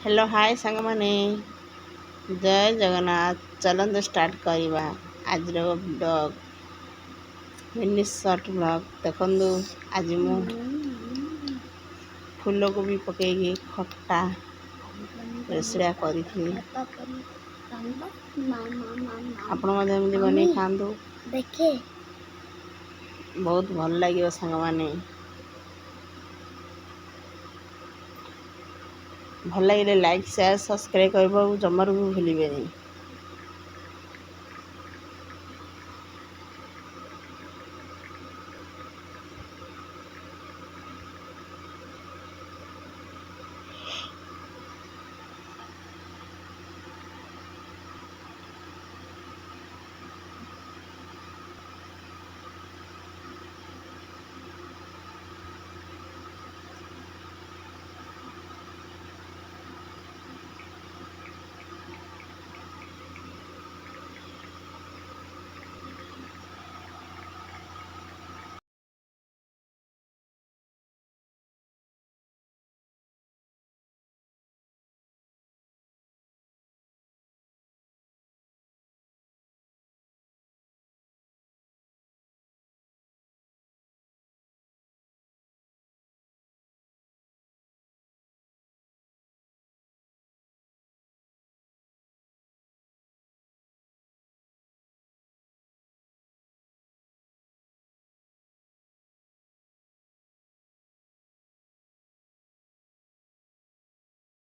Hello hi सांग माने जय जगन्नाथ चलते स्टार्ट करवा आज ब्लॉग मिनी शॉर्ट ब्लॉग देखु आज मु फूल को भी पकईकि खट्टा रेसड़ा करी आपण बनी खातु देखे बहुत भल लगे सांग माने भल लगे लाइक शेयर सब्सक्राइब करने जमार भी भूलें।